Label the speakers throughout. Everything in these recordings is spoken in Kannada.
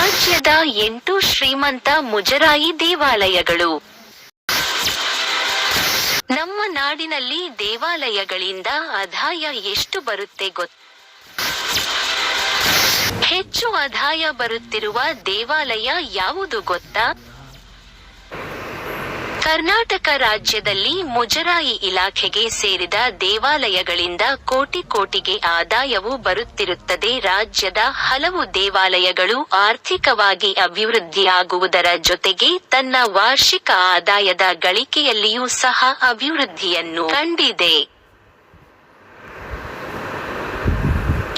Speaker 1: ರಾಜ್ಯದ 8 ಶ್ರೀಮಂತ ಮುಜರಾಯಿ ದೇವಾಲಯಗಳು. ನಮ್ಮ ನಾಡಿನಲ್ಲಿ ದೇವಾಲಯಗಳಿಂದ ಆದಾಯ ಎಷ್ಟು ಬರುತ್ತೆ ಗೊತ್ತಾ? ಹೆಚ್ಚು ಆದಾಯ ಬರುತ್ತಿರುವ ದೇವಾಲಯ ಯಾವುದು ಗೊತ್ತಾ? ಕರ್ನಾಟಕ ರಾಜ್ಯದಲ್ಲಿ ಮುಜರಾಯಿ ಇಲಾಖೆಗೆ ಸೇರಿದ ದೇವಾಲಯಗಳಿಂದ ಕೋಟಿಗೆ ಆದಾಯವು ಬರುತ್ತಿರುತ್ತದೆ. ರಾಜ್ಯದ ಹಲವು ದೇವಾಲಯಗಳು ಆರ್ಥಿಕವಾಗಿ ಅಭಿವೃದ್ಧಿಯಾಗುವುದರ ಜೊತೆಗೆ ತನ್ನ ವಾರ್ಷಿಕ ಆದಾಯದ ಗಳಿಕೆಯಲ್ಲಿಯೂ ಸಹ ಅಭಿವೃದ್ಧಿಯನ್ನು ಕಂಡಿದೆ.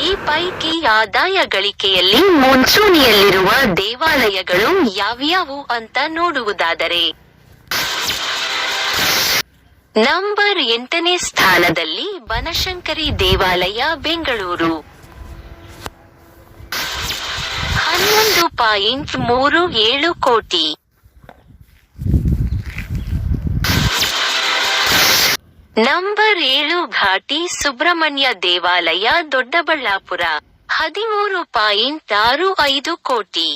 Speaker 1: ಈ ಪೈಕಿ ಆದಾಯ ಗಳಿಕೆಯಲ್ಲಿ ಮುಂಚೂಣಿಯಲ್ಲಿರುವ ದೇವಾಲಯಗಳು ಯಾವ್ಯಾವು ಅಂತ ನೋಡುವುದಾದರೆ, ನಂಬರ್ 8ನೇ ಸ್ಥಾನದಲ್ಲಿ ಬನಶಂಕರಿ ದೇವಾಲಯ ಬೆಂಗಳೂರು 11.37 ಕೋಟಿ. ನಂಬರ್ 7 ಘಾಟಿ ಸುಬ್ರಹ್ಮಣ್ಯ ದೇವಾಲಯ ದೊಡ್ಡಬಳ್ಳಾಪುರ 13.65 ಕೋಟಿ.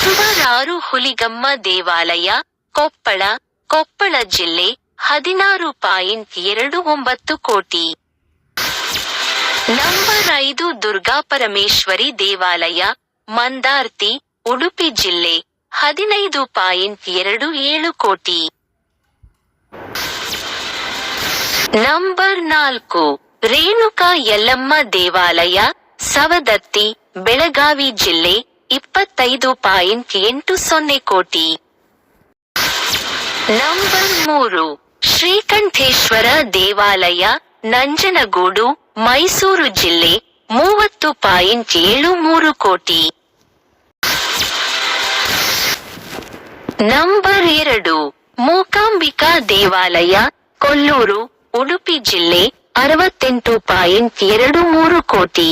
Speaker 1: ನಂಬರ್ 6 ಹುಲಿಗಮ್ಮ ದೇವಾಲಯ ಕೊಪ್ಪಳ ಜಿಲ್ಲೆ 16.29 ಕೋಟಿ. ನಂಬರ್ 5 ದುರ್ಗಾಪರಮೇಶ್ವರಿ ದೇವಾಲಯ ಮಂದಾರ್ತಿ ಉಡುಪಿ ಜಿಲ್ಲೆ 15.27 ಕೋಟಿ. ನಂಬರ್ 4 ರೇಣುಕಾ ಯಲ್ಲಮ್ಮ ದೇವಾಲಯ ಸವದತ್ತಿ ಬೆಳಗಾವಿ ಜಿಲ್ಲೆ 25.80 ಕೋಟಿ. ನಂಬರ್ 3 ಶ್ರೀಕಂಠೇಶ್ವರ ದೇವಾಲಯ ನಂಜನಗೂಡು ಮೈಸೂರು ಜಿಲ್ಲೆ 30.73 ಕೋಟಿ. ನಂಬರ್ 2 ಮೂಕಾಂಬಿಕಾ ದೇವಾಲಯ ಕೊಲ್ಲೂರು ಉಡುಪಿ ಜಿಲ್ಲೆ 68.23 ಕೋಟಿ.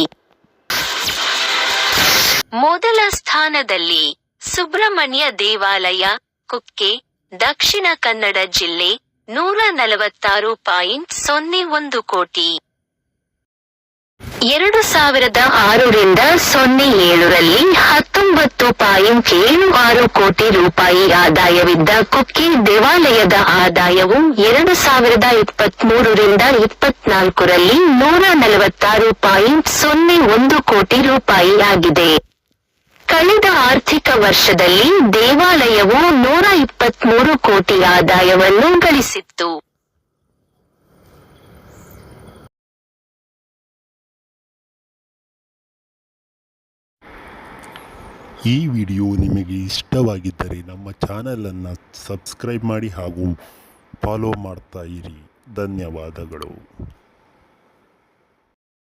Speaker 1: ಮೊದಲ ಸ್ಥಾನದಲ್ಲಿ ಸುಬ್ರಹ್ಮಣ್ಯ ದೇವಾಲಯ ಕುಕ್ಕೆ ದಕ್ಷಿಣ ಕನ್ನಡ ಜಿಲ್ಲೆ 146.01 ಕೋಟಿ. 2006 ರಿಂದ 07ರಲ್ಲಿ 19.76 ಕೋಟಿ ರೂಪಾಯಿ ಆದಾಯವಿದ್ದ ಕುಕ್ಕೆ ದೇವಾಲಯದ ಆದಾಯವು 2023 ರಿಂದ 24ರಲ್ಲಿ 146.01 ಕೋಟಿ ರೂಪಾಯಿ ಆಗಿದೆ. ಕಳೆದ ಆರ್ಥಿಕ ವರ್ಷದಲ್ಲಿ ದೇವಾಲಯವು 123 ಕೋಟಿ ಆದಾಯವನ್ನು ಗಳಿಸಿತ್ತು.
Speaker 2: ಈ ವಿಡಿಯೋ ನಿಮಗೆ ಇಷ್ಟವಾಗಿದ್ದರೆ ನಮ್ಮ ಚಾನಲನ್ನು ಸಬ್ಸ್ಕ್ರೈಬ್ ಮಾಡಿ ಹಾಗೂ ಫಾಲೋ ಮಾಡ್ತಾ ಇರಿ. ಧನ್ಯವಾದಗಳು.